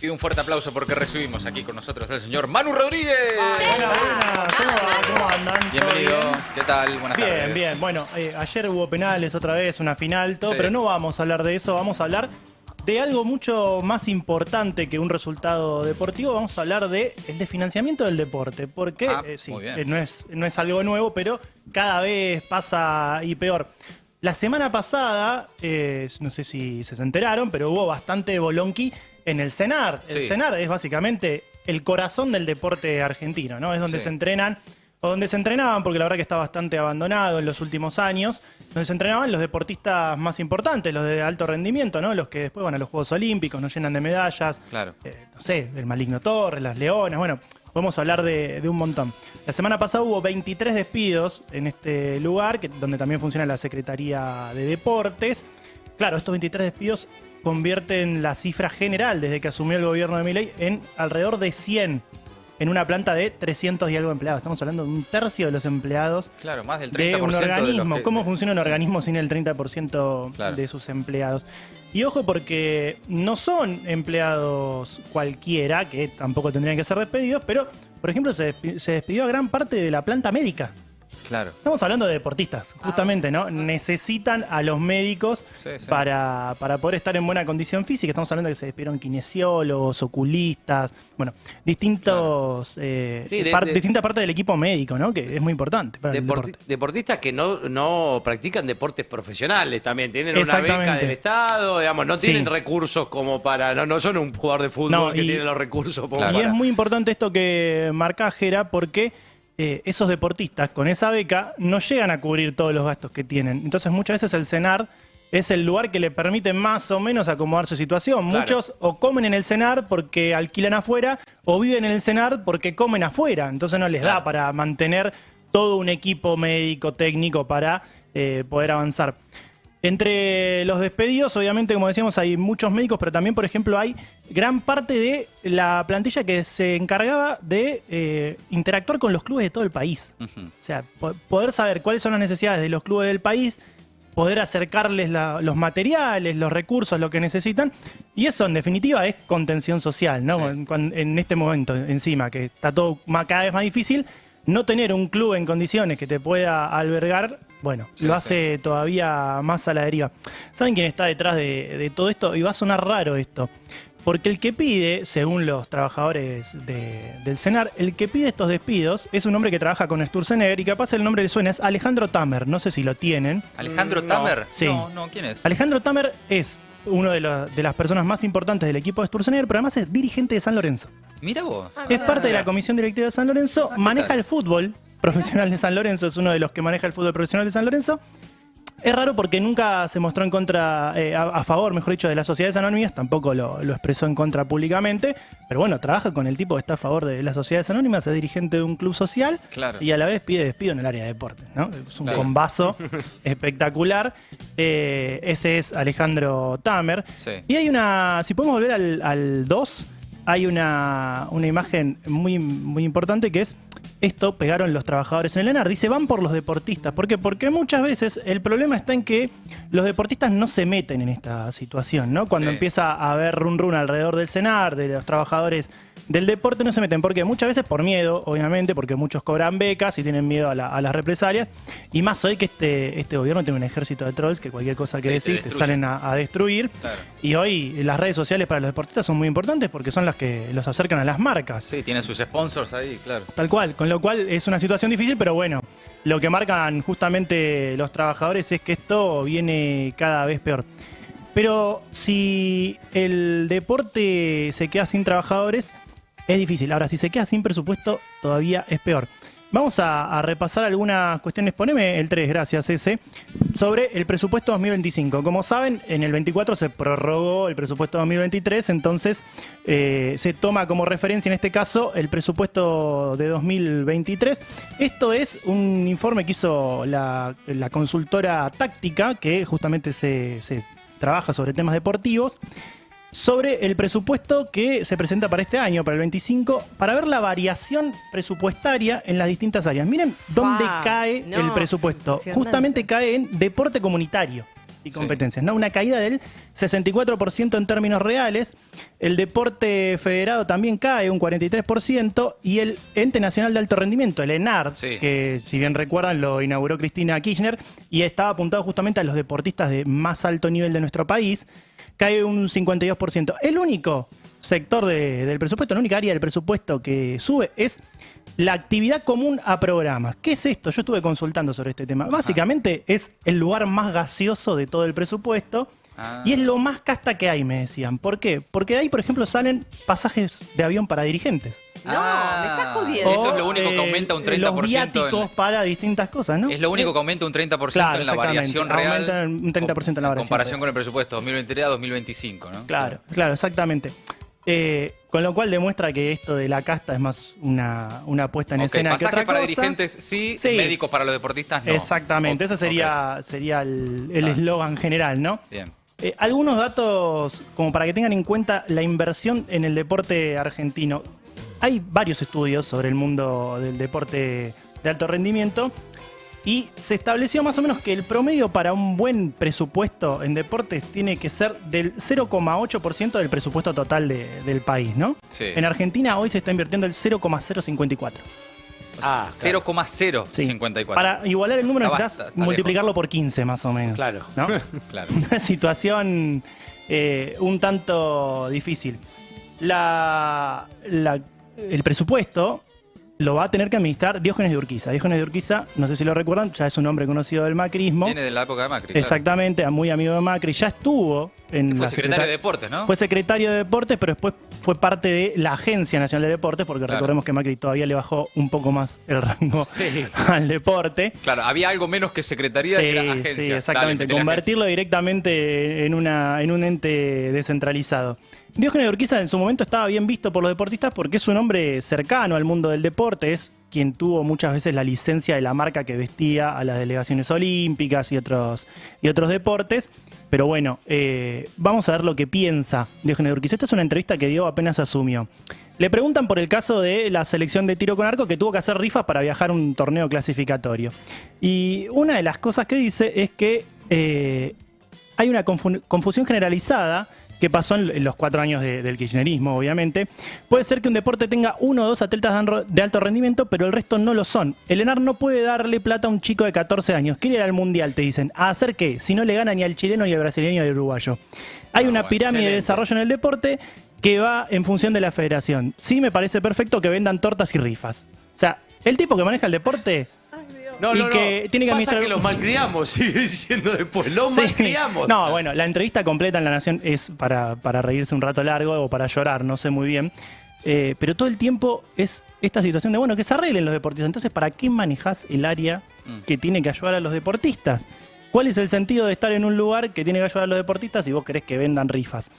Pido un fuerte aplauso porque recibimos aquí con nosotros al señor Manu Rodríguez. Buenas. ¿Cómo andan? Bienvenido. ¿Qué tal? Buenas tardes. Bien. Bueno, ayer hubo penales otra vez, una final, todo, pero no vamos a hablar de eso. Vamos a hablar de algo mucho más importante que un resultado deportivo. Vamos a hablar de el desfinanciamiento del deporte. Porque no es algo nuevo, pero cada vez pasa y peor. La semana pasada, no sé si se enteraron, pero hubo bastante bolonqui en el CENAR. El CENAR es básicamente el corazón del deporte argentino, ¿no? Es donde se entrenan, o donde se entrenaban, porque la verdad que está bastante abandonado en los últimos años, donde se entrenaban los deportistas más importantes, los de alto rendimiento, ¿no? Los que después van a los Juegos Olímpicos, nos llenan de medallas. Claro. No sé, el Maligno Torres, las Leonas, bueno, podemos hablar de un montón. La semana pasada hubo 23 despidos en este lugar, donde también funciona la Secretaría de Deportes. Claro, estos 23 despidos convierten la cifra general desde que asumió el gobierno de Milei en alrededor de 100 en una planta de 300 y algo empleados. Estamos hablando de un tercio de los empleados. Claro, más del 30% de un organismo. ¿Cómo funciona un organismo sin el 30% de sus empleados? Y ojo, porque no son empleados cualquiera, que tampoco tendrían que ser despedidos, pero, por ejemplo, se despidió a gran parte de la planta médica. Claro. Estamos hablando de deportistas, justamente, ¿no? Necesitan a los médicos para poder estar en buena condición física. Estamos hablando de que se despidieron kinesiólogos, oculistas, bueno, distintas partes del equipo médico, ¿no? Que es muy importante para el deporte. Deportistas que no practican deportes profesionales también, tienen una beca del Estado, digamos, no tienen recursos como para, no son un jugador de fútbol que tiene los recursos. Y es muy importante esto que marca Jera, porque esos deportistas con esa beca no llegan a cubrir todos los gastos que tienen. Entonces muchas veces el CENAR es el lugar que le permite más o menos acomodarse situación. Claro. Muchos o comen en el CENAR porque alquilan afuera, o viven en el CENAR porque comen afuera. Entonces no les da para mantener todo un equipo médico, técnico para poder avanzar. Entre los despedidos, obviamente, como decíamos, hay muchos médicos, pero también, por ejemplo, hay gran parte de la plantilla que se encargaba de interactuar con los clubes de todo el país. O sea, poder saber cuáles son las necesidades de los clubes del país, poder acercarles los materiales, los recursos, lo que necesitan. Y eso, en definitiva, es contención social, ¿no? En este momento, encima, que está todo cada vez más difícil, no tener un club en condiciones que te pueda albergar, bueno, lo hace todavía más a la deriva. ¿Saben quién está detrás de todo esto? Y va a sonar raro esto. Porque el que pide, según los trabajadores del CENAR, el que pide estos despidos es un hombre que trabaja con Sturzenegger y capaz el nombre le suena, es Alejandro Tamer. No sé si lo tienen. ¿Alejandro Tamer? Sí. No, ¿quién es? Alejandro Tamer es uno de las personas más importantes del equipo de Sturzenegger, pero además es dirigente de San Lorenzo. Mira vos. Es parte de la comisión directiva de San Lorenzo, maneja el fútbol profesional de San Lorenzo, es uno de los que maneja el fútbol profesional de San Lorenzo. Es raro porque nunca se mostró en contra, a favor, mejor dicho, de las sociedades anónimas, tampoco lo expresó en contra públicamente, pero bueno, trabaja con el tipo que está a favor de las sociedades anónimas, es dirigente de un club social y a la vez pide despido en el área de deporte, ¿no? Es un combazo espectacular. Ese es Alejandro Tamer. Y hay si podemos volver al 2, hay una imagen muy, muy importante que es: esto pegaron los trabajadores en el ENAR. Dice, van por los deportistas. ¿Por qué? Porque muchas veces el problema está en que los deportistas no se meten en esta situación, ¿no? Cuando empieza a haber run alrededor del CENAR, de los trabajadores del deporte, no se meten. ¿Por qué? Muchas veces por miedo, obviamente, porque muchos cobran becas y tienen miedo a las represalias. Y más hoy que este gobierno tiene un ejército de trolls que cualquier cosa que decís te salen a destruir. Claro. Y hoy las redes sociales para los deportistas son muy importantes porque son las que los acercan a las marcas. Sí, tienen sus sponsors ahí, claro. Tal cual, con lo cual es una situación difícil, pero bueno, lo que marcan justamente los trabajadores es que esto viene cada vez peor. Pero si el deporte se queda sin trabajadores, es difícil. Ahora, si se queda sin presupuesto, todavía es peor. Vamos a repasar algunas cuestiones. Poneme el 3, gracias, ese. Sobre el presupuesto 2025. Como saben, en el 24 se prorrogó el presupuesto 2023, entonces se toma como referencia en este caso el presupuesto de 2023. Esto es un informe que hizo la consultora Táctica, que justamente se trabaja sobre temas deportivos, sobre el presupuesto que se presenta para este año, para el 25, para ver la variación presupuestaria en las distintas áreas. Miren dónde cae el presupuesto. Justamente cae en deporte comunitario. y competencias, ¿no? Una caída del 64% en términos reales. El deporte federado también cae un 43%. Y el Ente Nacional de Alto Rendimiento, el ENARD, que si bien recuerdan lo inauguró Cristina Kirchner y estaba apuntado justamente a los deportistas de más alto nivel de nuestro país, cae un 52%. El único sector del presupuesto, la única área del presupuesto que sube es la actividad común a programas. ¿Qué es esto? Yo estuve consultando sobre este tema. Básicamente es el lugar más gaseoso de todo el presupuesto y es lo más casta que hay, me decían. ¿Por qué? Porque de ahí, por ejemplo, salen pasajes de avión para dirigentes. No, me estás jodiendo. Eso es lo único que aumenta un 30%. Los viáticos para distintas cosas, ¿no? Es lo único que aumenta un 30% Claro, en la variación real. Aumenta un 30% en la variación. En comparación con el presupuesto 2023 a 2025, ¿no? Claro, exactamente. Con lo cual demuestra que esto de la casta es más una puesta en escena que otra cosa. Pasajes para dirigentes sí, médicos para los deportistas no. Exactamente, ese sería el eslogan general, ¿no? Bien. Algunos datos como para que tengan en cuenta la inversión en el deporte argentino. Hay varios estudios sobre el mundo del deporte de alto rendimiento y se estableció más o menos que el promedio para un buen presupuesto en deportes tiene que ser del 0,8% del presupuesto total del país, ¿no? Sí. En Argentina hoy se está invirtiendo el 0,054. 0,054. Para igualar el número necesitas multiplicarlo por 15 más o menos. Claro. ¿no? Claro. Una situación un tanto difícil. El presupuesto lo va a tener que administrar Diógenes de Urquiza. Diógenes de Urquiza, no sé si lo recuerdan, ya es un hombre conocido del macrismo. Viene de la época de Macri. Exactamente, muy amigo de Macri. Ya estuvo en fue secretario de Deportes, ¿no? Fue secretario de Deportes, pero después fue parte de la Agencia Nacional de Deportes, porque recordemos que Macri todavía le bajó un poco más el rango al deporte. Claro, había algo menos que secretaría y era agencia. Sí, exactamente. Convertirlo directamente en un ente descentralizado. Diógenes de Urquiza en su momento estaba bien visto por los deportistas porque es un hombre cercano al mundo del deporte, es quien tuvo muchas veces la licencia de la marca que vestía a las delegaciones olímpicas y otros deportes. Pero bueno, vamos a ver lo que piensa Diógenes de Urquiza. Esta es una entrevista que dio apenas asumió. Le preguntan por el caso de la selección de tiro con arco que tuvo que hacer rifas para viajar a un torneo clasificatorio. Y una de las cosas que dice es que hay una confusión generalizada que pasó en los 4 años del kirchnerismo, obviamente. Puede ser que un deporte tenga 1 o 2 atletas de alto rendimiento, pero el resto no lo son. El ENAR no puede darle plata a un chico de 14 años. Quiere ir al mundial, te dicen. ¿A hacer qué? Si no le gana ni al chileno, ni al brasileño, ni al uruguayo. Hay una pirámide de desarrollo en el deporte que va en función de la federación. Sí, me parece perfecto que vendan tortas y rifas. O sea, el tipo que maneja el deporte... Tiene que administrar... que los malcriamos, sigue diciendo después. Los malcriamos. No, bueno, la entrevista completa en La Nación es para reírse un rato largo o para llorar, no sé muy bien. Pero todo el tiempo es esta situación de, bueno, que se arreglen los deportistas. Entonces, ¿para qué manejás el área que tiene que ayudar a los deportistas? ¿Cuál es el sentido de estar en un lugar que tiene que ayudar a los deportistas si vos querés que vendan rifas?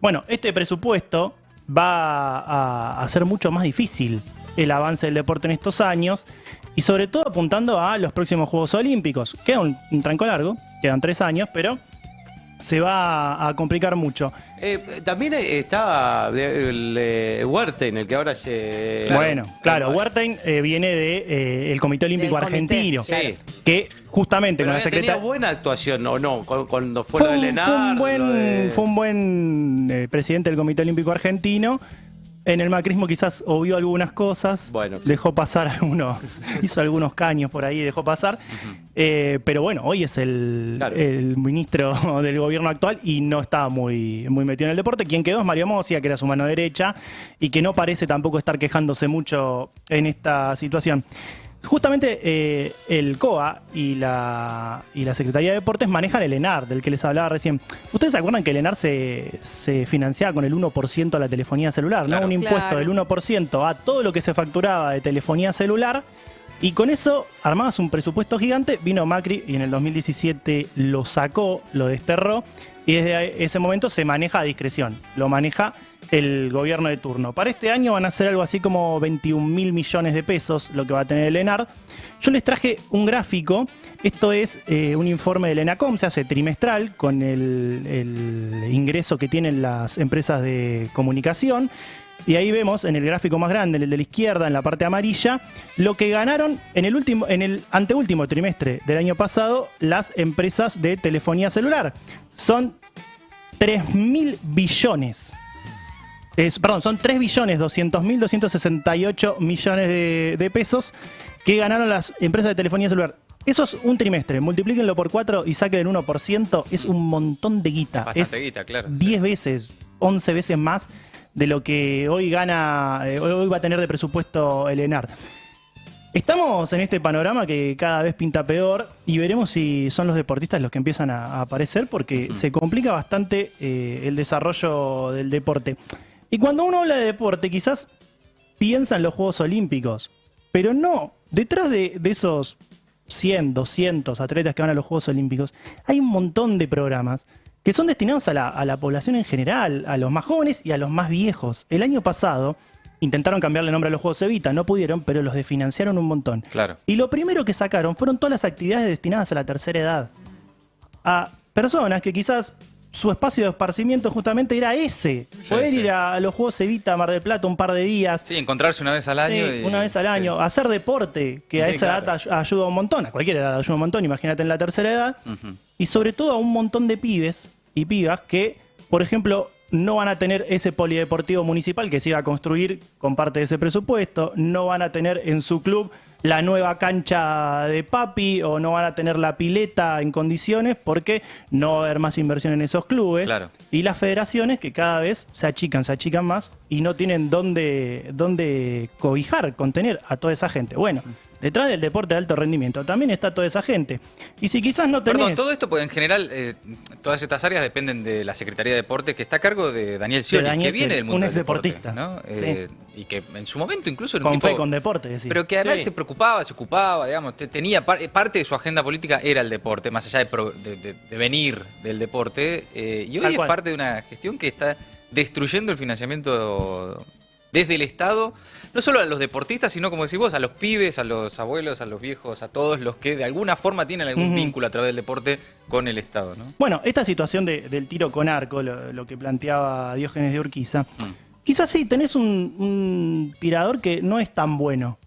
Bueno, este presupuesto va a hacer mucho más difícil el avance del deporte en estos años y sobre todo apuntando a los próximos Juegos Olímpicos. Queda un tranco largo, quedan 3 años, pero se va a complicar mucho. También estaba el Wertheim, el que ahora se... Claro, Wertheim viene del Comité Olímpico Argentino, que justamente con la secretaria... ¿Tenía buena actuación o no? Cuando fue lo de Lenar... Fue un buen presidente del Comité Olímpico Argentino. En el macrismo quizás obvió algunas cosas, dejó pasar hizo algunos caños por ahí, dejó pasar. Pero bueno, hoy es el ministro del gobierno actual y no está muy metido en el deporte. Quien quedó es Mario Mosia, que era su mano derecha y que no parece tampoco estar quejándose mucho en esta situación. Justamente el COA y la Secretaría de Deportes manejan el ENAR, del que les hablaba recién. ¿Ustedes se acuerdan que el ENAR se financiaba con el 1% a la telefonía celular? Claro. ¿No? Un impuesto del 1% a todo lo que se facturaba de telefonía celular. Y con eso armabas un presupuesto gigante. Vino Macri y en el 2017 lo sacó, lo desterró. Y desde ese momento se maneja a discreción. Lo maneja el gobierno de turno. Para este año van a ser algo así como 21.000 millones de pesos lo que va a tener el ENARD. Yo les traje un gráfico. Esto es un informe del ENACOM, se hace trimestral con el ingreso que tienen las empresas de comunicación. Y ahí vemos en el gráfico más grande, en el de la izquierda, en la parte amarilla, lo que ganaron en el anteúltimo trimestre del año pasado las empresas de telefonía celular. Son 3.000 billones. Son 3.200.268 millones de pesos que ganaron las empresas de telefonía celular. Eso es un trimestre. Multiplíquenlo por 4 y saquen el 1%. Es un montón de guita. Bastante guita, claro. 10 veces, 11 veces más de lo que hoy va a tener de presupuesto el ENARD. Estamos en este panorama que cada vez pinta peor y veremos si son los deportistas los que empiezan a aparecer porque se complica bastante el desarrollo del deporte. Y cuando uno habla de deporte, quizás piensa en los Juegos Olímpicos, pero no. Detrás de esos 100, 200 atletas que van a los Juegos Olímpicos, hay un montón de programas que son destinados a la población en general, a los más jóvenes y a los más viejos. El año pasado intentaron cambiarle nombre a los Juegos Evita, no pudieron, pero los desfinanciaron un montón. Claro. Y lo primero que sacaron fueron todas las actividades destinadas a la tercera edad. A personas que quizás su espacio de esparcimiento justamente era ese. Poder ir a los Juegos Evita, Mar del Plata, un par de días. Sí, encontrarse una vez al año. Sí, una vez al año. Hacer deporte, que a esa edad ayuda un montón. A cualquier edad ayuda un montón, imagínate en la tercera edad. Y sobre todo a un montón de pibes y pibas que, por ejemplo, no van a tener ese polideportivo municipal que se iba a construir con parte de ese presupuesto. No van a tener en su club la nueva cancha de papi o no van a tener la pileta en condiciones porque no va a haber más inversión en esos clubes. Claro. Y las federaciones que cada vez se achican más y no tienen dónde cobijar, contener a toda esa gente. Bueno, detrás del deporte de alto rendimiento también está toda esa gente. Y si quizás no tenés... Perdón, todo esto, pues en general, todas estas áreas dependen de la Secretaría de Deportes, que está a cargo de Daniel Scioli, que viene del mundo del deporte, ¿no? Y que en su momento incluso era un tipo... con deporte, decía. Pero que además se ocupaba, digamos, tenía parte de su agenda política era el deporte, más allá de venir del deporte. Y hoy es parte de una gestión que está destruyendo el financiamiento desde el Estado, no solo a los deportistas, sino, como decís vos, a los pibes, a los abuelos, a los viejos, a todos los que de alguna forma tienen algún vínculo a través del deporte con el Estado, ¿no? Bueno, esta situación del tiro con arco, lo que planteaba Diógenes de Urquiza, quizás sí, tenés un tirador que no es tan bueno,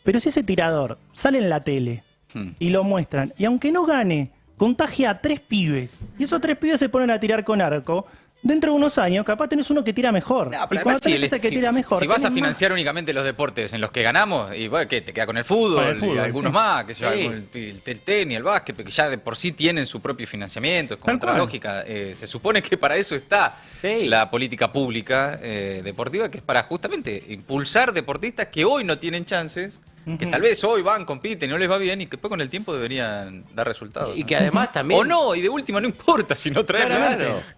pero si ese tirador sale en la tele y lo muestran, y aunque no gane, contagia a 3 pibes, y esos 3 pibes se ponen a tirar con arco, dentro de unos años, capaz tenés uno que tira mejor. No, y cuando tenés ese que tira mejor... Si vas a financiar únicamente los deportes en los que ganamos, y bueno, ¿qué? Te queda con el fútbol, y algunos más, que el tenis, el básquet, que ya de por sí tienen su propio financiamiento, es como otra lógica. Se supone que para eso está la política pública deportiva, que es para justamente impulsar deportistas que hoy no tienen chances, que tal vez hoy compiten y no les va bien y que después con el tiempo deberían dar resultados. Y que además también... O no, y de última no importa si no traen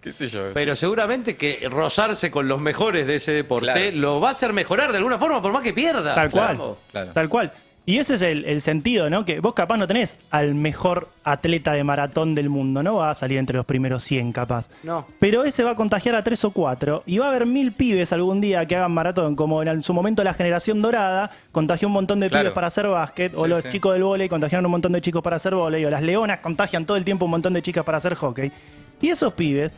qué sé yo. Pero seguramente que rozarse con los mejores de ese deporte lo va a hacer mejorar de alguna forma por más que pierda. Tal cual, tal cual. Y ese es el sentido, ¿no? Que vos capaz no tenés al mejor atleta de maratón del mundo, no va a salir entre los primeros 100 capaz. No. Pero ese va a contagiar a 3 o 4 y va a haber 1000 pibes algún día que hagan maratón, como en su momento la generación dorada contagió un montón de pibes para hacer básquet, o los chicos del vóley contagiaron un montón de chicos para hacer vóley, o las leonas contagian todo el tiempo un montón de chicas para hacer hockey. Y esos pibes,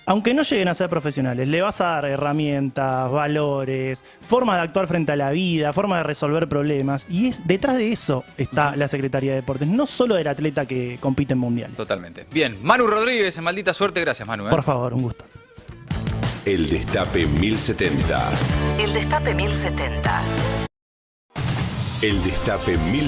aunque no lleguen a ser profesionales, le vas a dar herramientas, valores, formas de actuar frente a la vida, formas de resolver problemas. Y detrás de eso está la Secretaría de Deportes, no solo del atleta que compite en mundiales. Totalmente. Bien, Manu Rodríguez, en Maldita Suerte, gracias, Manu. Por favor, un gusto. El Destape 1070. El Destape 1070. El Destape 1070.